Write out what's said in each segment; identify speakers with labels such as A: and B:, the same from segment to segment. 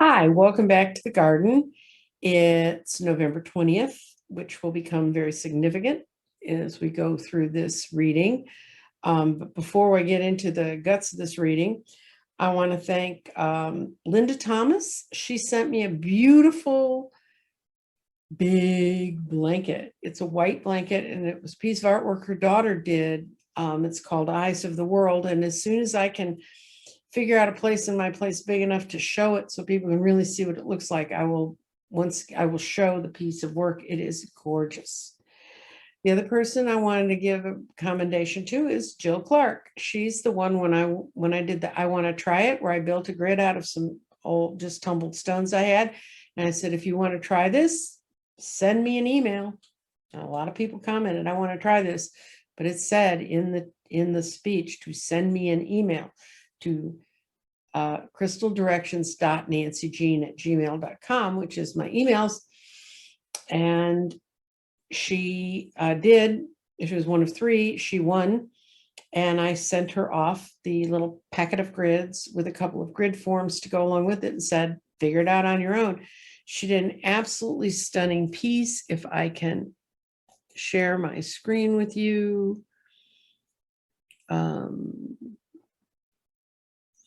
A: Hi, welcome back to the garden. It's November 20th, which will become very significant as we go through this reading. But before I get into the guts of this reading, I want to thank Linda Thomas. She sent me a beautiful big blanket. It's a white blanket, and it was a piece of artwork her daughter did. It's called Eyes of the World. And as soon as I can figure out a place in my place big enough to show it so people can really see what it looks like, I will show the piece of work. It is gorgeous. The other person I wanted to give a commendation to is Jill Clark. She's the one when I did the I Want to Try It, where I built a grid out of some old just tumbled stones I had. And I said, if you want to try this, send me an email. And a lot of people commented, I want to try this, but it said in the speech to send me an email to crystaldirections.nancyjean@gmail.com, which is my emails. And she did. She was one of three. She won. And I sent her off the little packet of grids with a couple of grid forms to go along with it and said, figure it out on your own. She did an absolutely stunning piece. If I can share my screen with you.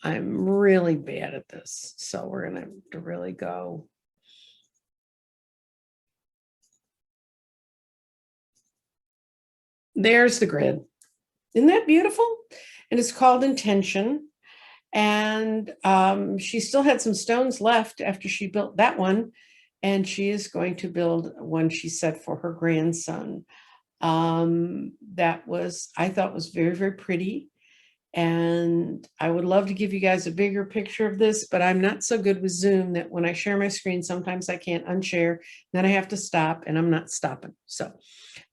A: I'm really bad at this, so we're going to have to really go. There's the grid. Isn't that beautiful? And it's called Intention. And she still had some stones left after she built that one. And she is going to build one, she said, for her grandson. I thought was very, very pretty. And I would love to give you guys a bigger picture of this, but I'm not so good with Zoom that when I share my screen, sometimes I can't unshare. Then I have to stop, and I'm not stopping. So,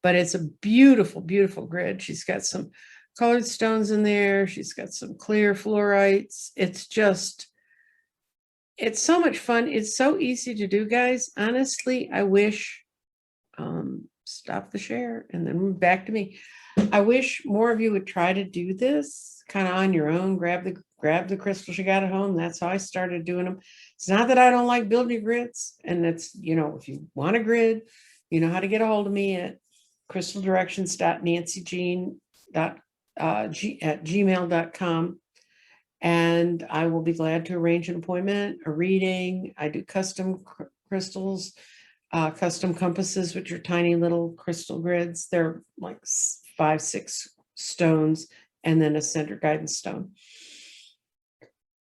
A: but it's a beautiful, beautiful grid. She's got some colored stones in there. She's got some clear fluorites. It's so much fun. It's so easy to do, guys. Honestly, I wish, stop the share and then back to me. I wish more of you would try to do this kind of on your own. Grab the crystals you got at home. That's how I started doing them. It's not that I don't like building grids. And it's, if you want a grid, you know how to get a hold of me at crystaldirections.nancyjean@gmail.com. And I will be glad to arrange an appointment, a reading. I do custom crystals, custom compasses, which are tiny little crystal grids. They're like 5-6 stones, and then a center guidance stone.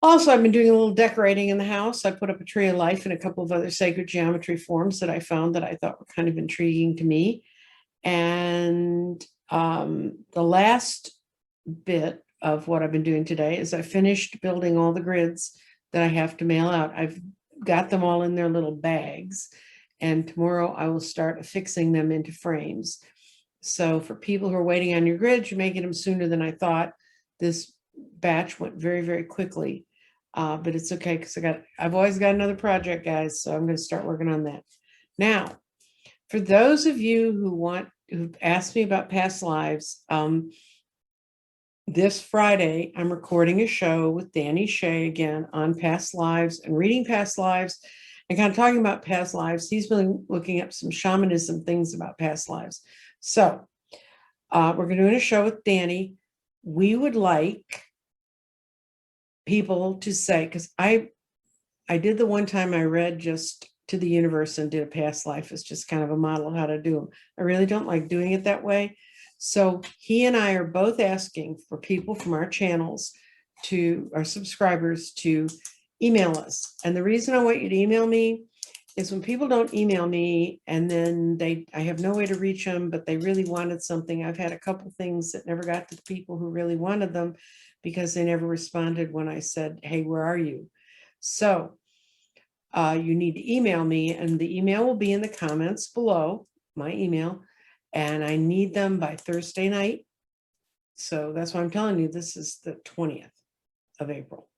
A: Also, I've been doing a little decorating in the house. I put up a tree of life and a couple of other sacred geometry forms that I found that I thought were kind of intriguing to me. And the last bit of what I've been doing today is I finished building all the grids that I have to mail out. I've got them all in their little bags, and tomorrow I will start affixing them into frames. So for people who are waiting on your grids, you may get them sooner than I thought. This batch went very, very quickly, but it's okay because I've always got another project, guys. So I'm going to start working on that. Now, for those of you who've asked me about past lives, this Friday, I'm recording a show with Danny Shay again on past lives and reading past lives and kind of talking about past lives. He's been looking up some shamanism things about past lives. So we're doing a show with Danny. We would like people to say, because I did the one time I read just to the universe and did a past life as just kind of a model of how to do them. I really don't like doing it that way. So he and I are both asking for people from our channels, to our subscribers, to email us. And the reason I want you to email me is when people don't email me and then I have no way to reach them, but they really wanted something. I've had a couple things that never got to the people who really wanted them because they never responded when I said, hey, where are you? So you need to email me, and the email will be in the comments below, my email. And I need them by Thursday night. So that's why I'm telling you, this is the 20th of April.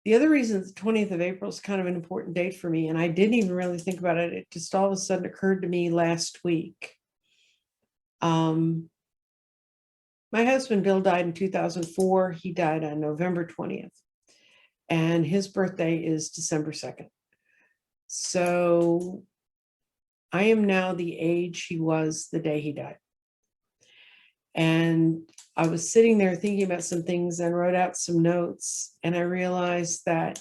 A: The other reason the 20th of April is kind of an important date for me, and I didn't even really think about it. It just all of a sudden occurred to me last week. My husband, Bill, died in 2004. He died on November 20th. and his birthday is December 2nd. So I am now the age he was the day he died. And I was sitting there thinking about some things and wrote out some notes, and I realized that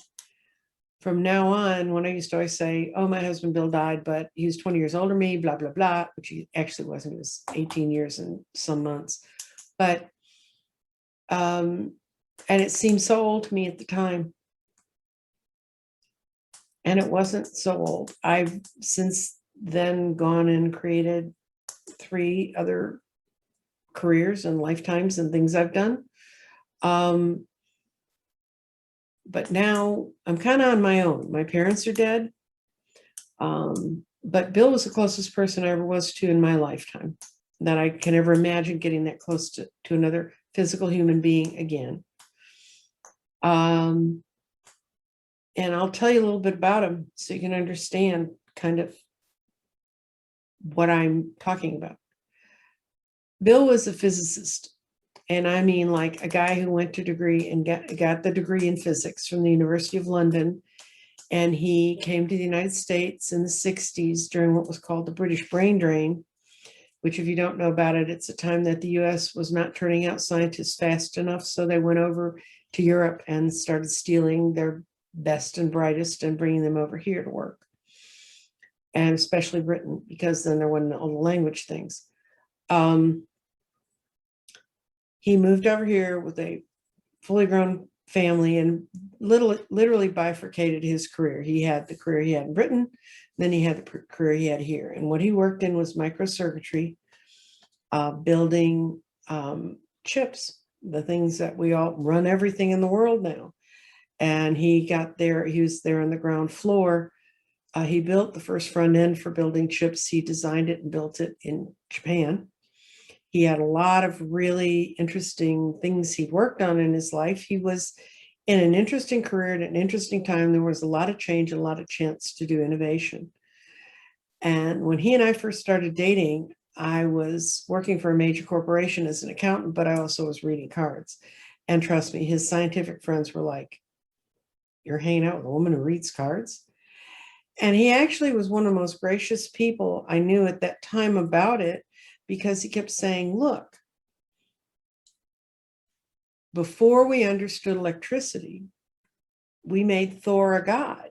A: from now on, when I used to always say, oh, my husband Bill died, but he was 20 years older than me, blah, blah, blah, which he actually wasn't. He was 18 years and some months. But, and it seemed so old to me at the time. And it wasn't so old. I've since then gone and created 3 other careers and lifetimes and things I've done. But now I'm kind of on my own. My parents are dead. But Bill was the closest person I ever was to in my lifetime that I can ever imagine getting that close to another physical human being again. And I'll tell you a little bit about him so you can understand kind of what I'm talking about. Bill was a physicist. And I mean, like a guy who went to degree and got the degree in physics from the University of London. And he came to the United States in the 60s during what was called the British brain drain, which, if you don't know about it, it's a time that the US was not turning out scientists fast enough. So they went over to Europe and started stealing their best and brightest and bringing them over here to work. And especially Britain, because then there wasn't all the language things. He moved over here with a fully grown family and literally bifurcated his career. He had the career he had in Britain, then he had the career he had here. And what he worked in was microcircuitry, building chips, the things that we all run everything in the world now. And he was there on the ground floor. He built the first front end for building chips. He designed it and built it in Japan. He had a lot of really interesting things he'd worked on in his life. He was in an interesting career at an interesting time. There was a lot of change and a lot of chance to do innovation. And when he and I first started dating, I was working for a major corporation as an accountant, but I also was reading cards. And trust me, his scientific friends were like, you're hanging out with a woman who reads cards? And he actually was one of the most gracious people I knew at that time about it, because he kept saying, look, before we understood electricity, we made Thor a god.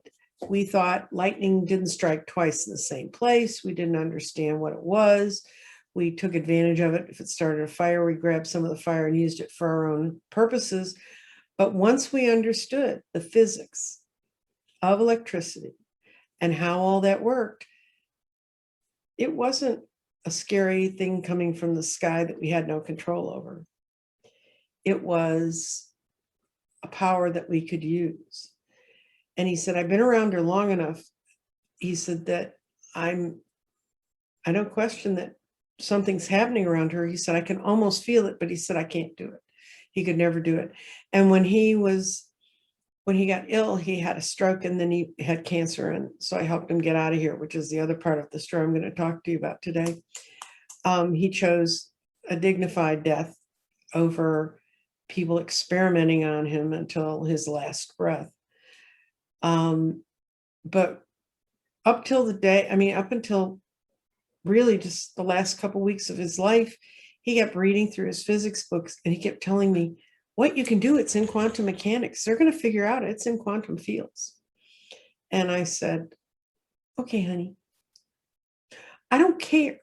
A: We thought lightning didn't strike twice in the same place. We didn't understand what it was. We took advantage of it. If it started a fire, we grabbed some of the fire and used it for our own purposes. But once we understood the physics of electricity and how all that worked, it wasn't a scary thing coming from the sky that we had no control over. It was a power that we could use. And he said, I've been around her long enough. He said that I don't question that something's happening around her. He said, I can almost feel it, but he said, I can't do it. He could never do it. And when he got ill, he had a stroke and then he had cancer. And so I helped him get out of here, which is the other part of the story I'm going to talk to you about today. He chose a dignified death over people experimenting on him until his last breath. But up until really just the last couple of weeks of his life, he kept reading through his physics books and he kept telling me, what you can do, it's in quantum mechanics. They're going to figure out it's in quantum fields. And I said, okay, honey, I don't care.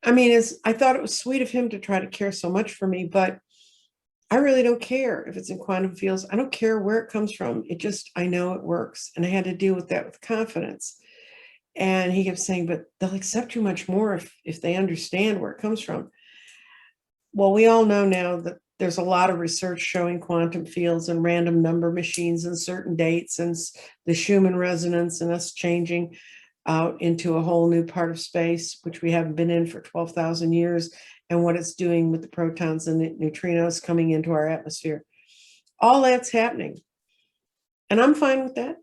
A: I mean, I thought it was sweet of him to try to care so much for me, but I really don't care if it's in quantum fields. I don't care where it comes from. I know it works. And I had to deal with that with confidence. And he kept saying, but they'll accept you much more if they understand where it comes from. Well, we all know now that there's a lot of research showing quantum fields and random number machines and certain dates and the Schumann resonance and us changing out into a whole new part of space, which we haven't been in for 12,000 years, and what it's doing with the protons and the neutrinos coming into our atmosphere. All that's happening. And I'm fine with that.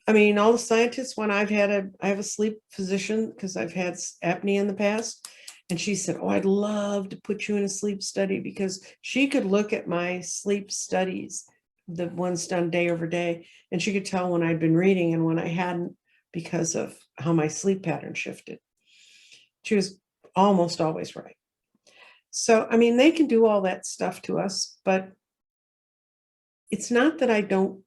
A: I mean, all the scientists, when I have a sleep physician because I've had apnea in the past. And she said, oh, I'd love to put you in a sleep study, because she could look at my sleep studies the ones done day over day. And she could tell when I'd been reading and when I hadn't because of how my sleep pattern shifted. She was almost always right. So, I mean, they can do all that stuff to us, but it's not that I don't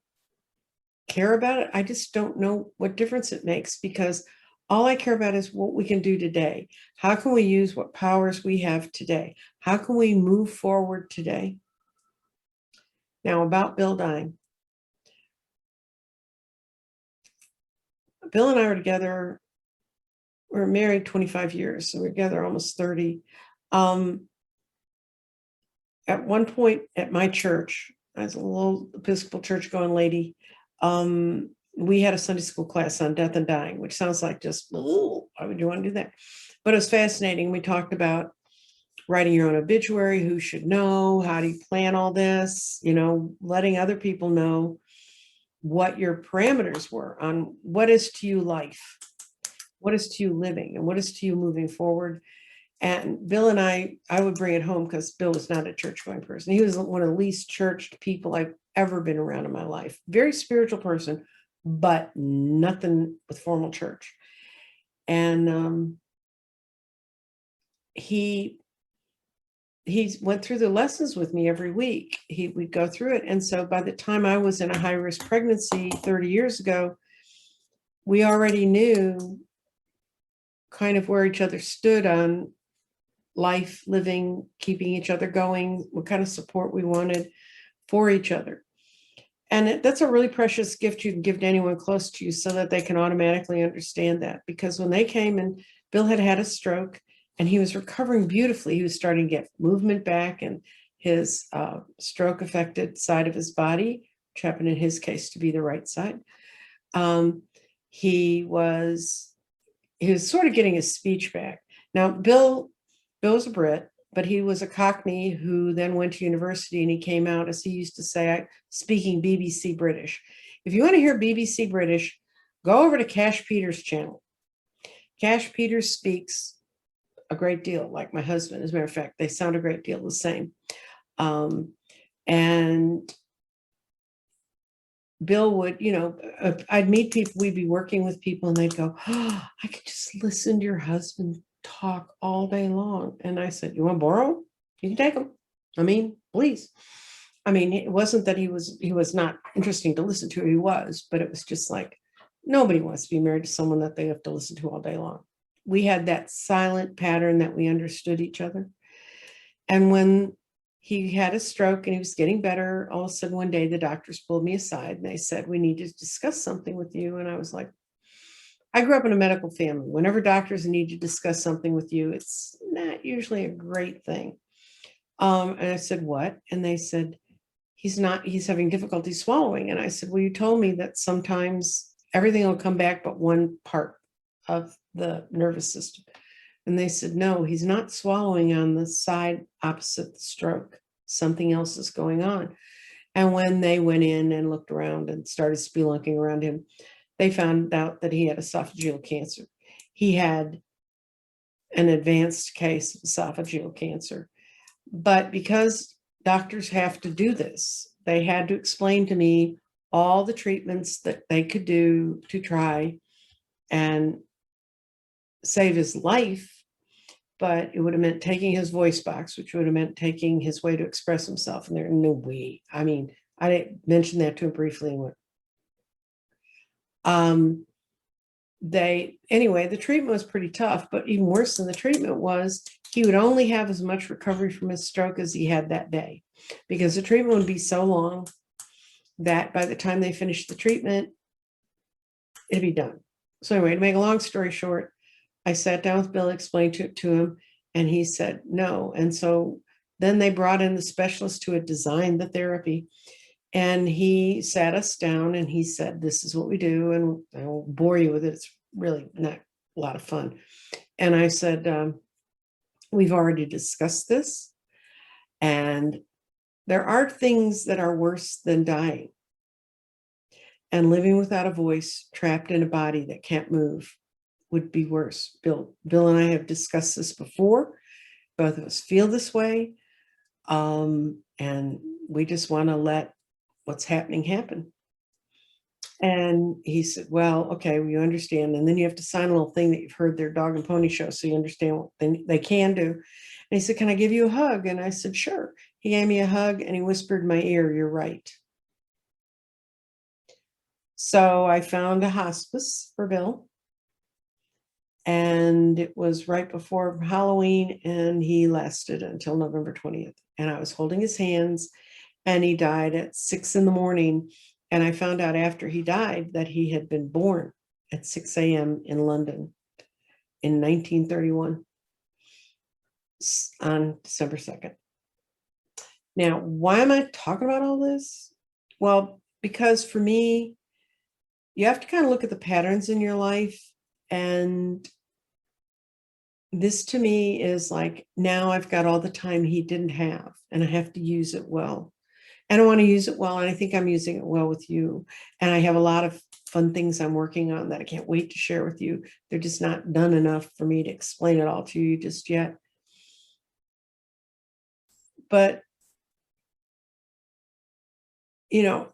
A: care about it. I just don't know what difference it makes, because all I care about is what we can do today. How can we use what powers we have today? How can we move forward today? Now, about Bill dying. Bill and I were together, we were married 25 years, so we're together almost 30. At one point at my church, I was a little Episcopal church going lady, we had a Sunday school class on death and dying, which sounds like just, why would you want to do that? But it was fascinating. We talked about writing your own obituary, who should know, how do you plan all this, letting other people know what your parameters were on what is to you life, what is to you living, and what is to you moving forward. And Bill and I would bring it home because Bill was not a church-going person. He was one of the least churched people I've ever been around in my life. Very spiritual person, but nothing with formal church. And he went through the lessons with me every week. We'd go through it. And so by the time I was in a high-risk pregnancy 30 years ago, we already knew kind of where each other stood on life, living, keeping each other going, what kind of support we wanted for each other. And that's a really precious gift you can give to anyone close to you, so that they can automatically understand that. Because when they came, and Bill had had a stroke and he was recovering beautifully, he was starting to get movement back, and his stroke affected side of his body, which happened in his case to be the right side. He was sort of getting his speech back. Now, Bill's a Brit, but he was a Cockney who then went to university, and he came out, as he used to say, speaking BBC British. If you want to hear BBC British, go over to Cash Peters' channel. Cash Peters speaks a great deal like my husband. As a matter of fact, they sound a great deal the same. And Bill would, I'd meet people, we'd be working with people, and they'd go, I could just listen to your husband talk all day long. And I said, you want to borrow? You can take them. I mean, please. I mean, it wasn't that he was not interesting to listen to. He was, but it was just like, nobody wants to be married to someone that they have to listen to all day long. We had that silent pattern that we understood each other. And when he had a stroke and he was getting better, all of a sudden one day the doctors pulled me aside and they said, we need to discuss something with you. And I was like, I grew up in a medical family. Whenever doctors need to discuss something with you, it's not usually a great thing. And I said, what? And they said, he's having difficulty swallowing. And I said, well, you told me that sometimes everything will come back but one part of the nervous system. And they said, no, he's not swallowing on the side opposite the stroke. Something else is going on. And when they went in and looked around and started spelunking around him, they found out that he had esophageal cancer. He had an advanced case of esophageal cancer. But because doctors have to do this, they had to explain to me all the treatments that they could do to try and save his life. But it would have meant taking his voice box, which would have meant taking his way to express himself. And there's no way. I mean, I mentioned that to him briefly. Anyway, the treatment was pretty tough, but even worse than the treatment was, he would only have as much recovery from his stroke as he had that day, because the treatment would be so long that by the time they finished the treatment, it'd be done. So anyway, to make a long story short, I sat down with Bill, explained it to him, and he said no. And so then they brought in the specialist who had designed the therapy, and he sat us down and he said, this is what we do. And I won't bore you with it. It's really not a lot of fun. And I said, we've already discussed this. And there are things that are worse than dying. And living without a voice, trapped in a body that can't move, would be worse. Bill and I have discussed this before. Both of us feel this way. And we just want to let what's happening happen. And he said, well, okay, well, you understand. And then you have to sign a little thing that you've heard their dog and pony show, so you understand what they can do. And he said, can I give you a hug? And I said, sure. He gave me a hug and he whispered in my ear, you're right. So I found a hospice for Bill. And it was right before Halloween, and he lasted until November 20th. And I was holding his hands, and he died at 6 a.m. And I found out after he died that he had been born at 6 a.m. in London in 1931 on December 2nd. Now, why am I talking about all this? Well, because for me, you have to kind of look at the patterns in your life. And this to me is like, now I've got all the time he didn't have, and I have to use it well. And I want to use it well, and I think I'm using it well with you. And I have a lot of fun things I'm working on that I can't wait to share with you. They're just not done enough for me to explain it all to you just yet. But, you know,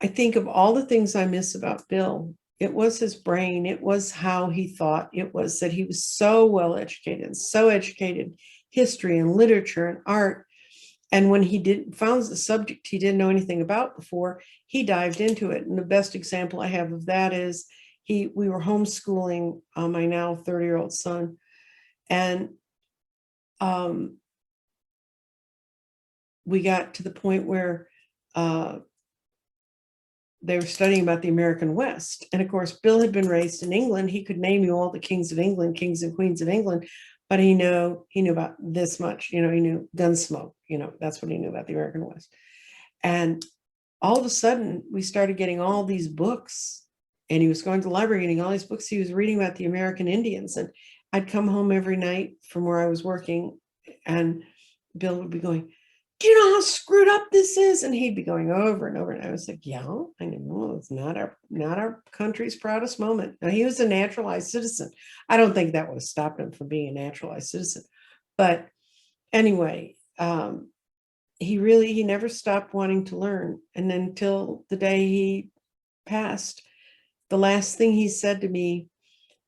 A: I think of all the things I miss about Bill. It was his brain. It was how he thought. It was that he was so well educated, history and literature and art. And when he found the subject he didn't know anything about before, he dived into it. And the best example I have of that is we were homeschooling my now 30-year-old son. And we got to the point where they were studying about the American West. And of course, Bill had been raised in England. He could name you all the kings of England, kings and queens of England, but he knew about this much. He knew Gunsmoke. That's what he knew about the American West. And all of a sudden, we started getting all these books, and he was going to the library getting all these books. He was reading about the American Indians. And I'd come home every night from where I was working, and Bill would be going, do you know how screwed up this is? And he'd be going over and over. And I was like, yeah, I know, it's not our country's proudest moment. Now, he was a naturalized citizen. I don't think that would have stopped him from being a naturalized citizen. But anyway, he never stopped wanting to learn. And then until the day he passed, the last thing he said to me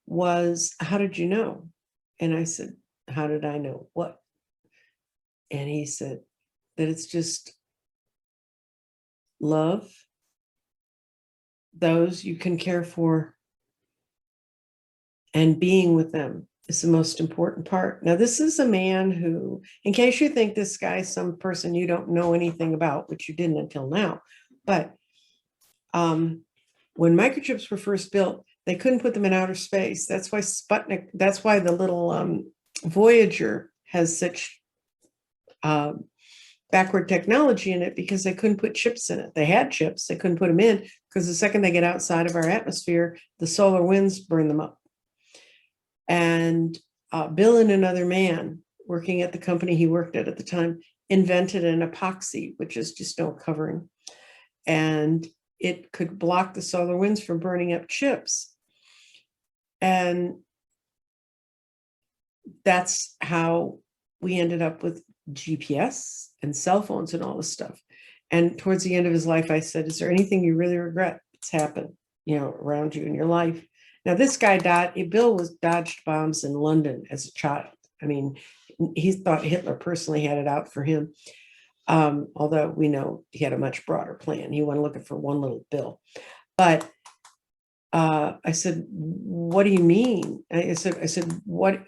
A: was, how did you know? And I said, how did I know what? And he said that it's just love those you can care for, and being with them is the most important part. Now, this is a man who, in case you think this guy's some person you don't know anything about, which you didn't until now, but when microchips were first built, they couldn't put them in outer space. That's why Sputnik, that's why the little Voyager has such backward technology in it, because they couldn't put chips in it. They had chips, they couldn't put them in, because the second they get outside of our atmosphere, the solar winds burn them up. And Bill and another man working at the company he worked at the time invented an epoxy, which is just no covering. And it could block the solar winds from burning up chips. And that's how we ended up with GPS and cell phones and all this stuff. And towards the end of his life, I said, is there anything you really regret that's happened, around you in your life? Now, this guy Bill dodged bombs in London as a child. I mean, he thought Hitler personally had it out for him. Although we know he had a much broader plan. He wasn't looking for one little Bill. But I said, what do you mean? I said, what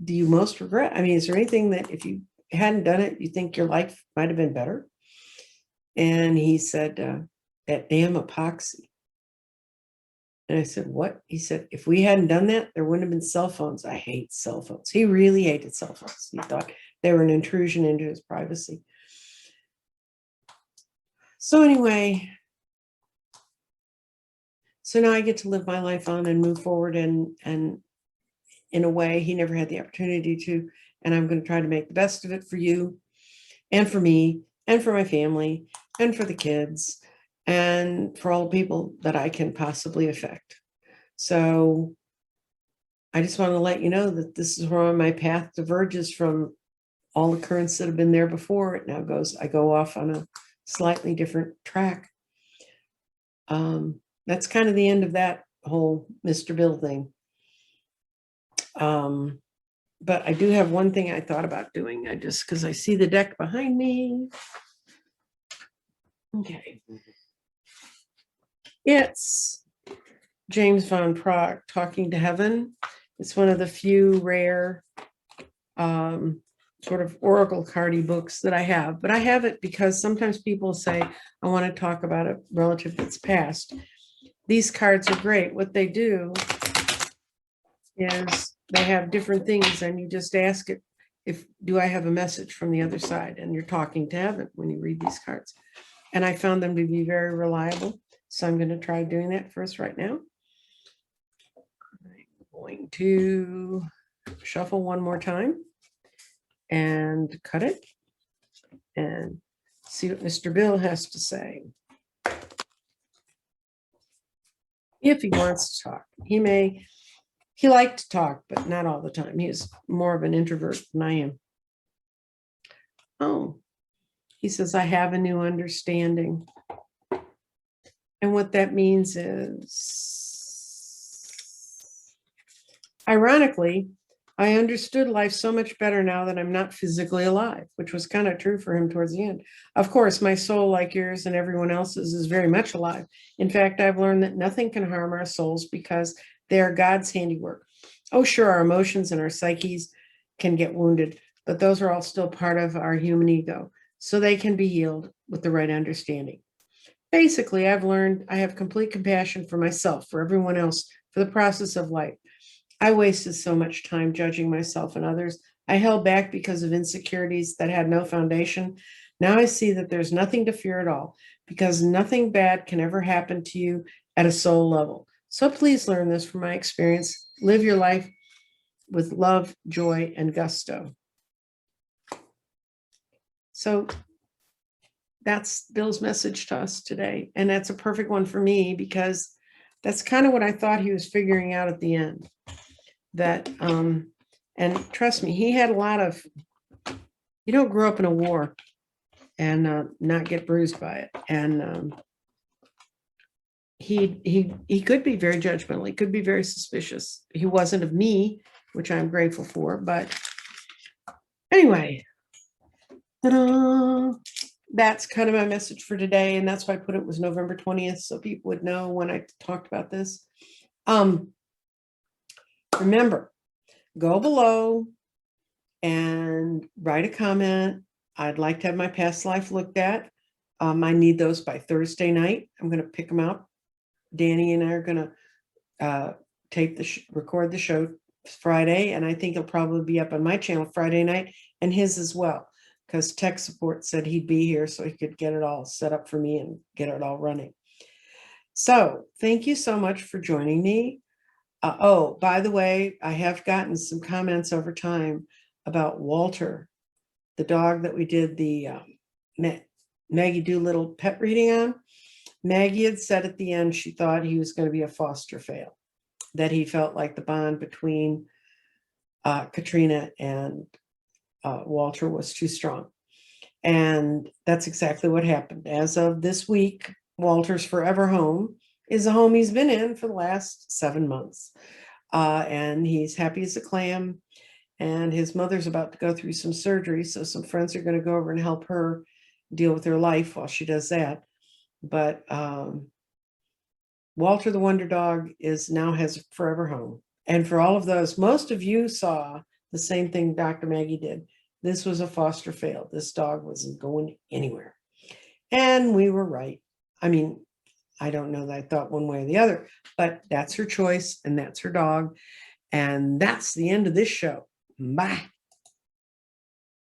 A: do you most regret? I mean, is there anything that if you hadn't done it, you think your life might have been better? And he said, that damn epoxy. And I said, what? He said, if we hadn't done that, there wouldn't have been cell phones. I hate cell phones. He really hated cell phones. He thought they were an intrusion into his privacy. So anyway, so now I get to live my life on and move forward, and in a way he never had the opportunity to. And I'm going to try to make the best of it for you and for me and for my family and for the kids and for all the people that I can possibly affect. So I just want to let you know that this is where my path diverges from all the currents that have been there before. It now I go off on a slightly different track. That's kind of the end of that whole Mr. Bill thing. But I do have one thing I thought about doing. Because I see the deck behind me. Okay. It's James Van Praagh, Talking to Heaven. It's one of the few rare sort of oracle cardy books that I have, but I have it because sometimes people say, I want to talk about a relative that's passed. These cards are great. What they do is they have different things, and you just ask it, do I have a message from the other side? And you're talking to heaven when you read these cards. And I found them to be very reliable. So I'm going to try doing that first right now. I'm going to shuffle one more time and cut it and see what Mr. Bill has to say. If he wants to talk, he liked to talk, but not all the time. He's more of an introvert than I am. Oh, he says, I have a new understanding. And what that means is, ironically, I understood life so much better now that I'm not physically alive, which was kind of true for him towards the end. Of course, my soul, like yours and everyone else's, is very much alive. In fact, I've learned that nothing can harm our souls because they are God's handiwork. Oh, sure, our emotions and our psyches can get wounded, but those are all still part of our human ego, so they can be healed with the right understanding. Basically, I've learned I have complete compassion for myself, for everyone else, for the process of life. I wasted so much time judging myself and others. I held back because of insecurities that had no foundation. Now I see that there's nothing to fear at all, because nothing bad can ever happen to you at a soul level. So please learn this from my experience. Live your life with love, joy, and gusto. So that's Bill's message to us today. And that's a perfect one for me, because that's kind of what I thought he was figuring out at the end. That, and trust me, he had a lot of, you don't grow up in a war and not get bruised by it. And he could be very judgmental. He could be very suspicious. He wasn't of me, which I'm grateful for. But anyway, ta-da! That's kind of my message for today. And that's why I put it was November 20th, so people would know when I talked about this. Remember, go below and write a comment. I'd like to have my past life looked at. I need those by Thursday night. I'm going to pick them out. Danny and I are going to record the show Friday, and I think it'll probably be up on my channel Friday night and his as well, because tech support said he'd be here so he could get it all set up for me and get it all running. So thank you so much for joining me. Oh, by the way, I have gotten some comments over time about Walter, the dog that we did the Maggie Doolittle pet reading on. Maggie had said at the end she thought he was going to be a foster fail, that he felt like the bond between Katrina and Walter was too strong. And that's exactly what happened. As of this week, Walter's forever home is a home he's been in for the last 7 months. And he's happy as a clam. And his mother's about to go through some surgery, so some friends are going to go over and help her deal with her life while she does that. But Walter the Wonder Dog now has a forever home. And for all of those, most of you saw the same thing Dr. Maggie did. This was a foster fail. This dog wasn't going anywhere. And we were right. I mean, I don't know that I thought one way or the other, but that's her choice and that's her dog. And that's the end of this show. Bye.